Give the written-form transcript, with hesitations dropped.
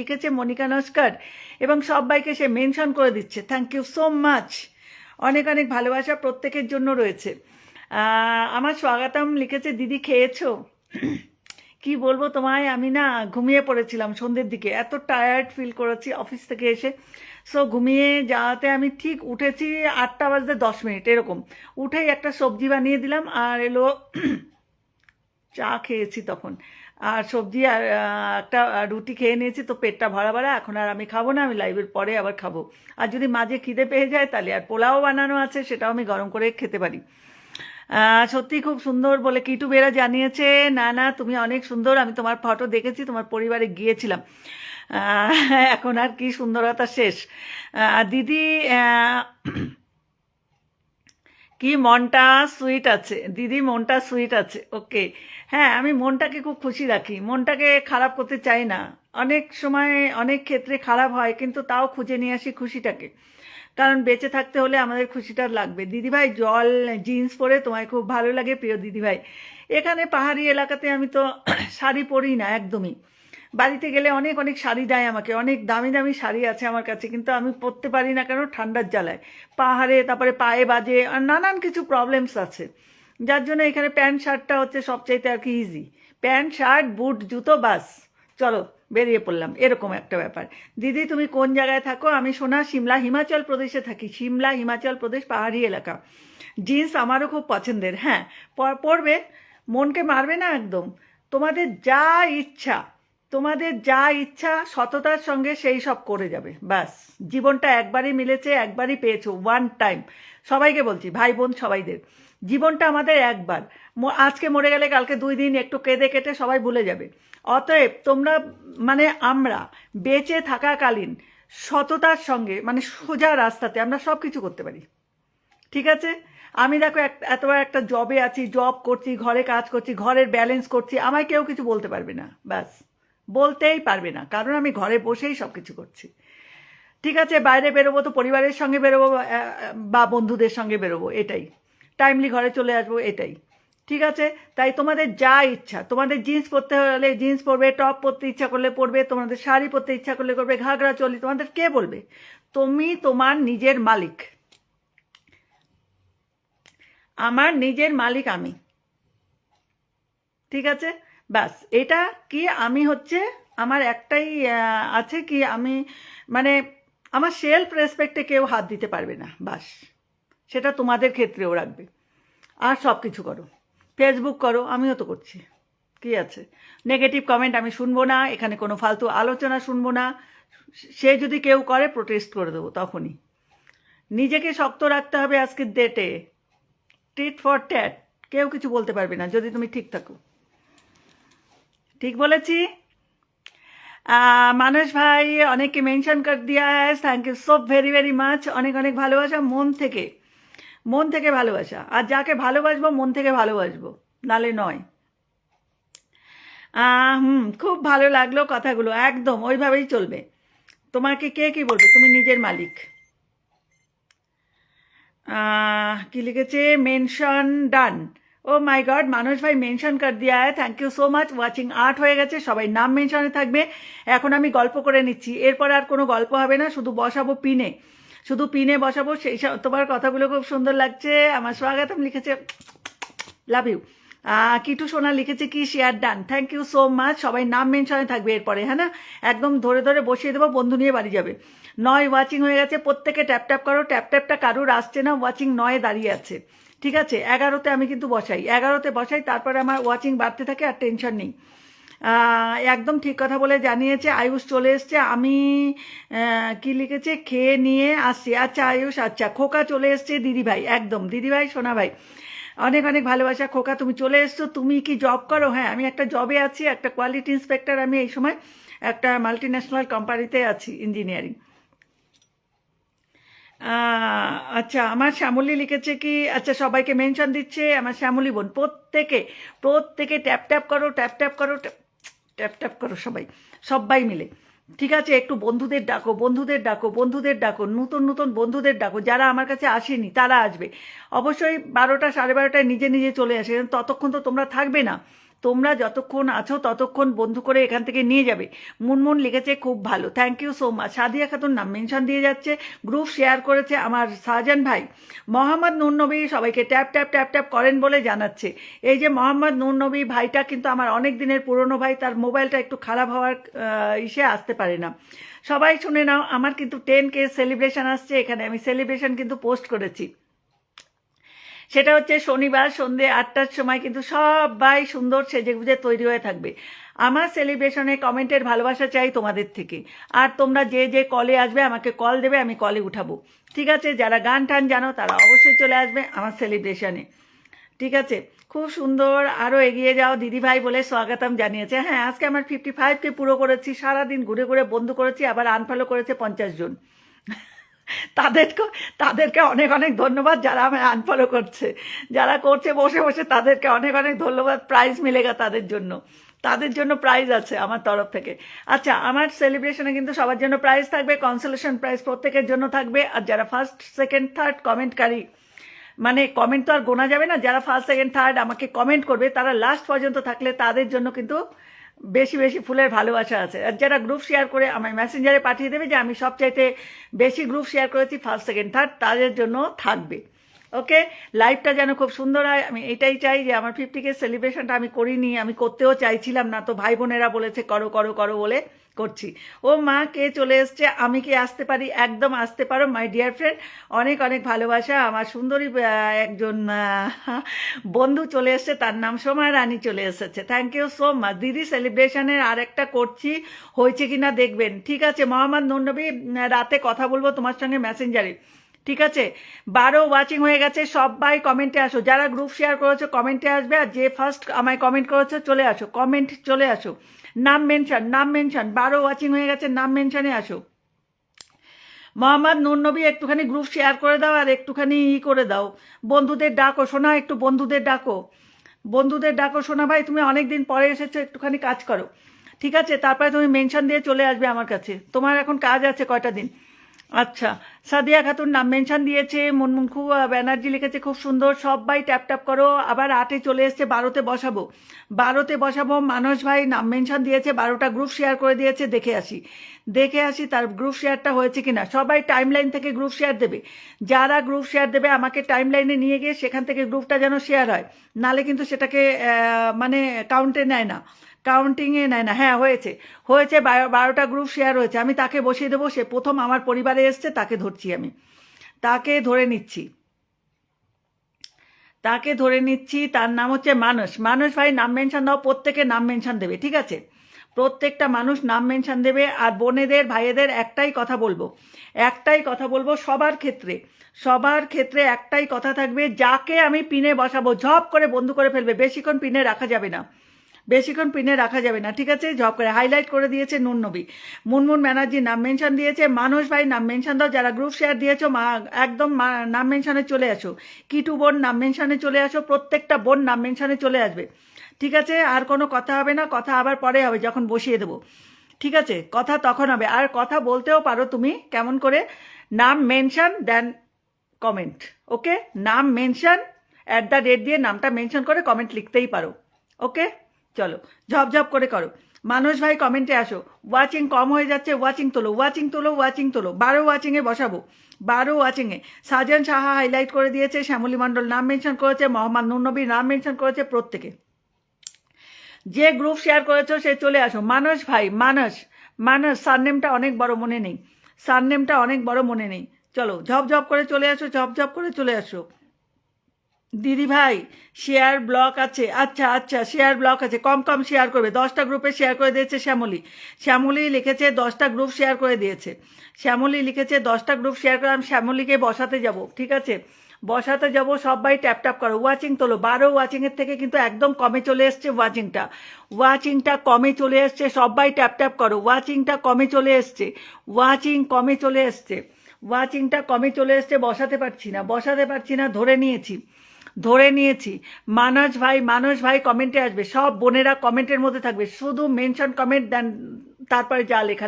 লিখেছে মনিকা নস্কর এবং সবাইকে সে মেনশন করে দিচ্ছে। থ্যাংক ইউ সো মাচ, অনেক অনেক ভালোবাসা প্রত্যেকের জন্য রয়েছে। আমার স্বাগতম লিখেছে দিদি খেয়েছো? কি বলবো তোমায়, আমি না ঘুমিয়ে পড়েছিলাম সন্ধ্যের দিকে, এত টায়ার্ড ফিল করেছি অফিস থেকে এসে। সো ঘুমিয়ে যাওয়াতে আমি ঠিক উঠেছি 8:10 এরকম, উঠেই একটা সবজি বানিয়ে দিলাম আর এলো চা খেয়েছি তখন, আর সবজি আর একটা রুটি খেয়ে নিয়েছি। তো পেটটা ভরা ভরা, এখন আর আমি খাবো না, আমি লাইভের পরে আবার খাবো। আর যদি মাঝে খিদে পেয়ে যায় তাহলে আর পোলাও বানানো আছে, সেটাও আমি গরম করে খেতে পারি। সত্যি খুব সুন্দর বলে কিটু বেরা জানিয়েছে। না না, তুমি অনেক সুন্দর, আমি তোমার ফটো দেখেছি, তোমার পরিবারে গিয়েছিলাম। এখন আর কি সুন্দরতা শেষ। দিদি কি মনটা সুইট আছে দিদি, মনটা সুইট আছে। ওকে, হ্যাঁ আমি মনটাকে খুব খুশি রাখি, মনটাকে খারাপ করতে চাই না। অনেক সময় অনেক ক্ষেত্রে খারাপ হয়, কিন্তু তাও খুঁজে নিয়ে আসি খুশিটাকে, কারণ বেঁচে থাকতে হলে আমাদের খুশিটা লাগবে। দিদিভাই জল জিন্স পরে তোমায় খুব ভালো লাগে প্রিয় দিদিভাই। এখানে পাহাড়ি এলাকাতে আমি তো শাড়ি পরি না একদমই। বাড়িতে গেলে অনেক অনেক শাড়ি দেয় আমাকে, অনেক দামি দামি শাড়ি আছে আমার কাছে, কিন্তু আমি পরতে পারি না কেন, ঠান্ডার জ্বালায়। পাহাড়ে তারপরে পায়ে বাজে আর নানান কিছু প্রবলেমস আছে, যার জন্য এখানে প্যান্ট শার্টটা হচ্ছে সবচাইতে আর কি ইজি। প্যান্ট শার্ট বুট জুতো, বাস চলো বেরিয়ে পড়লাম, এরকম একটা ব্যাপার। দিদি তুমি কোন জায়গায় থাকো? আমি শোনা সিমলা হিমাচল প্রদেশে থাকি, সিমলা হিমাচল প্রদেশ পাহাড়ি এলাকা। জিন্স আমারও খুব পছন্দের। হ্যাঁ পরবে, মনকে মারবে না একদম। তোমাদের যা ইচ্ছা, তোমাদের যা ইচ্ছা সততার সঙ্গে সেই সব করে যাবে, ব্যাস। জীবনটা একবারই মিলেছে, একবারই পেয়েছো, ওয়ান টাইম। সবাইকে বলছি, ভাই বোন সবাইদের, জীবনটা আমাদের একবার। আজকে মরে গেলে কালকে 2 দিন একটু কেঁদে কেটে সবাই ভুলে যাবে। অতএব তোমরা মানে আমরা বেঁচে থাকাকালীন সততার সঙ্গে মানে সোজা রাস্তাতে আমরা সব কিছু করতে পারি, ঠিক আছে? আমি দেখো এত বড় একটা জবে আছি, জব করছি, ঘরে কাজ করছি, ঘরের ব্যালেন্স করছি, আমায় কেউ কিছু বলতে পারবে না, ব্যাস। বলতেই পারবে না, কারণ আমি ঘরে বসেই সব কিছু করছি, ঠিক আছে? বাইরে বেরোবো তো পরিবারের সঙ্গে বেরোবো বা বন্ধুদের সঙ্গে বেরোবো, এটাই। টাইমলি ঘরে চলে আসবো, এটাই, ঠিক আছে? তাই তোমাদের যা ইচ্ছা, তোমাদের জিন্স পরতে হলে জিন্স পরবে, টপ পরতে ইচ্ছা করলে পরবে, তোমাদের শাড়ি পরতে ইচ্ছা করলে করবে, ঘাগরা চলি, তোমাদের কে বলবে? তুমি তোমার নিজের মালিক, আমার নিজের মালিক আমি, ঠিক আছে? ব্যাস। এটা কি আমি হচ্ছে আমার একটাই আছে কি, আমি মানে আমার সেলফ রেসপেক্টে কেউ হাত দিতে পারবে না, বাস। সেটা তোমাদের ক্ষেত্রেও রাখবে। আর সব কিছু করো, ফেসবুক করো, আমিও তো করছি, কি আছে? নেগেটিভ কমেন্ট আমি শুনবো না, এখানে কোনো ফালতু আলোচনা শুনবো না। সে যদি কেউ করে প্রোটেস্ট করে দেবো তখনই। নিজেকে শক্ত রাখতে হবে আজকের ডেটে, টিট ফর ট্যাট, কেউ কিছু বলতে পারবে না যদি তুমি ঠিক থাকো, ঠিক বলেছি? মানস ভাই অনেককে মেনশন কর দিয়া হ্যাঁ, thank you so very very much, অনেক অনেক ভালোবাসা, মন থেকে, মন থেকে ভালোবাসা। আর যাকে ভালোবাসবো মন থেকে ভালোবাসবো, নালে নয়। খুব ভালো লাগলো কথাগুলো, একদম ওইভাবেই চলবে। তোমাকে কে কি বলবে, তুমি নিজের মালিক। কি লিখেছে? মেনশন ডান। ও মাই গড, মানুষ ভাই মেনশন কর দিয়া হ্যাঁ, thank you so much. Watching 8 হয়ে গেছে, সবাই নাম মেনশনে থাকবে। এখন আমি গল্প করে নিচ্ছি, এরপর আর কোনো গল্প হবে না, শুধু বসাবো পিনে, শুধু পিনে বসাবো। সেই সব তোমার কথাগুলো খুব সুন্দর লাগছে। আমার স্বাগতম লিখেছে, লাভ ইউ। কিটু সোনা লিখেছে কি share done, thank you so much. সবাই নাম মেনশনে থাকবে এরপরে, হ্যাঁ না? একদম ধরে ধরে বসিয়ে দেবো, বন্ধু নিয়ে বাড়ি যাবে। 9 ওয়াচিং হয়ে গেছে, প্রত্যেকে ট্যাপ ট্যাপ করো। ট্যাপ ট্যাপটা কারুর আসছে না, ওয়াচিং 9 দাঁড়িয়ে আছে, ঠিক আছে? 11তে আমি কিন্তু বসাই, 11তে বসাই, তারপরে আমার ওয়াচিং বাড়তে থাকে, আর টেনশন নেই। একদম ঠিক কথা বলে জানিয়েছে। আয়ুষ চলে এসছে, আমি কি লিখেছে খেয়ে নিয়ে আসছি। আচ্ছা আয়ুষ, আচ্ছা খোকা চলে এসছে, দিদিভাই, একদম দিদিভাই, সোনা ভাই, অনেক অনেক ভালোবাসা। খোকা তুমি চলে এসছো, তুমি কি জব করো? হ্যাঁ আমি একটা জবে আছি, একটা কোয়ালিটি ইন্সপেক্টর, আমি এই সময় একটা মাল্টি ন্যাশনাল কোম্পানিতে আছি, ইঞ্জিনিয়ারিং। আচ্ছা আমার শ্যামলী লিখেছে কি, আচ্ছা সবাইকে মেনশন দিচ্ছে আমার শ্যামলী বোন। প্রত্যেকে প্রত্যেকে ট্যাপ ট্যাপ করো, ট্যাপ ট্যাপ করো, ট্যাপ ট্যাপ করো সবাই, সবাই মিলে, ঠিক আছে? একটু বন্ধুদের ডাকো, বন্ধুদের ডাকো, বন্ধুদের ডাকো, নতুন নতুন বন্ধুদের ডাকো, যারা আমার কাছে আসেনি তারা আসবে। অবশ্যই 12টা 12:30টায় নিজে নিজে চলে আসে, ততক্ষণ তো তোমরা থাকবে না। তোমরা যতক্ষণ আছো ততক্ষণ বন্ধু করে এখান থেকে নিয়ে যাবে। মুনমুন লিখেছে খুব ভালো, thank you so much. Sadia Khatun নাম মেনশন দিয়ে যাচ্ছে, গ্রুপ শেয়ার করেছে আমার শাহজাহান ভাই। মোহাম্মদ নূর নবী সবাইকে ট্যাপ ট্যাপ ট্যাপ ট্যাপ করেন বলে জানাচ্ছে। এই যে মোহাম্মদ নূর নবী ভাইটা কিন্তু আমার অনেক দিনের পুরনো ভাই, তার মোবাইলটা একটু খারাপ হওয়ার ইসে আসতে পারে না। সবাই শুনে নাও, আমার কিন্তু 10K সেলিব্রেশন আসছে, এখানে আমি সেলিব্রেশন কিন্তু পোস্ট করেছি। সেটা হচ্ছে শনিবার সন্ধ্যে 8টার সময়, কিন্তু সবাই সুন্দর সেজেগুজে তৈরি হয়ে থাকবে। আমার সেলিব্রেশনে কমেন্টের ভালোবাসা চাই তোমাদের থেকে। আর তোমরা যে যে কলে আসবে আমাকে কল দেবে, আমি কলে উঠাবো, ঠিক আছে? যারা গান টান জানো তারা অবশ্যই চলে আসবে আমার সেলিব্রেশনে, ঠিক আছে? খুব সুন্দর, আরও এগিয়ে যাও দিদিভাই বলে স্বাগতম জানিয়েছে। হ্যাঁ, আজকে আমার 55K পুরো করেছি, সারাদিন ঘুরে ঘুরে বন্ধু করেছি, আবার আনফলো করেছে 50 জন। তাদেরকে অনেক অনেক ধন্যবাদ, যারা আমায় আনফলো করছে, যারা করছে বসে বসে তাদেরকে অনেক অনেক ধন্যবাদ। প্রাইজ মিলেগা তাদের জন্য প্রাইজ আছে আমার তরফ থেকে। আচ্ছা, আমার সেলিব্রেশনে কিন্তু সবার জন্য প্রাইজ থাকবে, কনসোলেশন প্রাইজ প্রত্যেকের জন্য থাকবে। আর যারা ফার্স্ট সেকেন্ড থার্ড কমেন্টকারী, মানে কমেন্ট তো আর গোনা যাবে না, যারা ফার্স্ট সেকেন্ড থার্ড আমাকে কমেন্ট করবে তারা লাস্ট পর্যন্ত থাকলে তাদের জন্য কিন্তু বেশি বেশি ফুলের ভালোবাসা আছে। আর যারা গ্রুপ শেয়ার করে আমায় মেসেঞ্জারে পাঠিয়ে দেবে যে আমি সবচাইতে বেশি গ্রুপ শেয়ার করেছি ফার্স্ট সেকেন্ড থার্ড, তাদের জন্য থাকবে। ওকে, লাইভটা যেন খুব সুন্দর হয়, আমি এটাই চাই। যে আমার 50K সেলিব্রেশনটা আমি করিনি, আমি করতেও চাইছিলাম না, তো ভাই বোনেরা বলেছে করো করো করো বলে করছি। ও মা, কে চলে এসছে? আমি কি আসতে পারি? একদম আসতে পারো মাই ডিয়ার ফ্রেন্ড, অনেক অনেক ভালোবাসা। আমার সুন্দরী একজন বন্ধু চলে এসছে, তার নাম সোমা রানী চলে এসেছে, থ্যাংক ইউ সো মাচ। দিদি সেলিব্রেশনের আর একটা করছি, হয়েছে কিনা দেখবেন, ঠিক আছে? মোহাম্মদ নূর নবী, রাতে কথা বলবো তোমার সঙ্গে মেসেঞ্জারে, ঠিক আছে? 12 ওয়াচিং হয়ে গেছে, সবাই কমেন্টে আসো। যারা গ্রুপ শেয়ার করেছো কমেন্টে আসবে, আর যে ফার্স্ট আমায় কমেন্ট করেছো চলে আসো, কমেন্ট চলে আসো, নাম মেনশন 12 ওয়াচিং হয়ে গেছে, নাম মেনশনে আসো। মোহাম্মদ নূর নবী একটুখানি গ্রুপ শেয়ার করে দাও, আর একটুখানি করে দাও, বন্ধুদের ডাকো শোনা, একটু বন্ধুদের ডাকো শোনা ভাই, তুমি অনেকদিন পরে এসেছো, একটুখানি কাজ করো, ঠিক আছে? তারপরে তুমি মেনশন দিয়ে চলে আসবে আমার কাছে, তোমার এখন কাজ আছে কয়টা দিন। আচ্ছা, সাদিয়া খাতুন নাম মেনশন দিয়েছে, মুনমুনখু ব্যানার্জি লিখেছে খুব সুন্দর, সবাই ট্যাপ ট্যাপ করো। আবার 8-এ চলে এসছে, 12তে বসাবো। মানস ভাই নাম মেনশন দিয়েছে, 12টা গ্রুপ শেয়ার করে দিয়েছে, দেখে আসি তার গ্রুপ শেয়ারটা হয়েছে কিনা। সবাই টাইমলাইন থেকে গ্রুপ শেয়ার দেবে, যারা গ্রুপ শেয়ার দেবে আমাকে টাইমলাইনে নিয়ে গিয়ে সেখান থেকে গ্রুপটা যেন শেয়ার হয়, নালে কিন্তু সেটাকে মানে কাউন্টিংয়ে নেয় না। হ্যাঁ, হয়েছে 12টা গ্রুপ শেয়ার হয়েছে, আমি তাকে বসিয়ে দেবো, সে প্রথম আমার পরিবারে এসছে, তাকে ধরছি, আমি তাকে ধরে নিচ্ছি, তার নাম হচ্ছে মানস ভাই নাম মেনশন দাও, প্রত্যেকে নাম মেনশন দেবে, ঠিক আছে? প্রত্যেকটা মানুষ নাম মেনশন দেবে। আর বোনেদের ভাইয়েদের একটাই কথা বলবো, সবার ক্ষেত্রে একটাই কথা থাকবে, যাকে আমি পিনে বসাবো ঝপ করে বন্ধু করে ফেলবে, বেশিক্ষণ পিনে রাখা যাবে না, ঠিক আছে? ঝপ করে হাইলাইট করে দিয়েছে নূর নবী। মুনমুন ব্যানার্জি নাম মেনশন দিয়েছে, মানস ভাই নাম মেনশন দাও, যারা গ্রুপ শেয়ার দিয়েছো একদম নাম মেনশনে চলে আসো। কিটু বোন নাম মেনশনে চলে আসো, প্রত্যেকটা বোন নাম মেনশনে চলে আসবে, ঠিক আছে? আর কোনো কথা হবে না, কথা আবার পরে হবে যখন বসিয়ে দেবো, ঠিক আছে? কথা তখন হবে। আর কথা বলতেও পারো তুমি, কেমন করে? নাম মেনশন দেন কমেন্ট, ওকে? নাম মেনশন @ দিয়ে নামটা মেনশন করে কমেন্ট লিখতেই পারো, ওকে? চলো ঝপঝপ করে করো। মানস ভাই কমেন্টে আসো, ওয়াচিং কম হয়ে যাচ্ছে, ওয়াচিং তোলো। 12 ওয়াচিংয়ে বসাবো, 12 ওয়াচিংয়ে। সাজান সাহা হাইলাইট করে দিয়েছে, শ্যামলী মণ্ডল নাম মেনশন করেছে, মোহাম্মদ নূর নবী নাম মেনশন করেছে, প্রত্যেকে যে গ্রুপ শেয়ার করেছো সে চলে আসো। মানস ভাই, মানস সারনেমটা অনেক বড় মনে নেই, চলো ঝপঝপ করে চলে আসো। দিদি ভাই শেয়ার ব্লক আছে, আচ্ছা শেয়ার ব্লক আছে, কম শেয়ার করবে। 10টা গ্রুপে শেয়ার করে দিয়েছে শ্যামলী লিখেছে 10টা গ্রুপ শেয়ার করে দিয়েছে, আমি শ্যামলীকে বসাতে যাব, ঠিক আছে? সবাই ট্যাপ ট্যাপ করো, ওয়াচিং তোলো। 12 ওয়াচিংয়ের থেকে কিন্তু একদম কমে চলে এসছে ওয়াচিংটা কমে চলে এসছে, সবাই ট্যাপ ট্যাপ করো। ওয়াচিংটা কমে চলে এসছে, ওয়াচিংটা কমে চলে এসছে, বসাতে পারছি না, ধরে নিয়েছি। মানস ভাই কমেন্টে আসবে, সব বোনেরা কমেন্টের মধ্যে থাকবে, শুধু মেনশন কমেন্ট দেন, তারপরে যা লেখা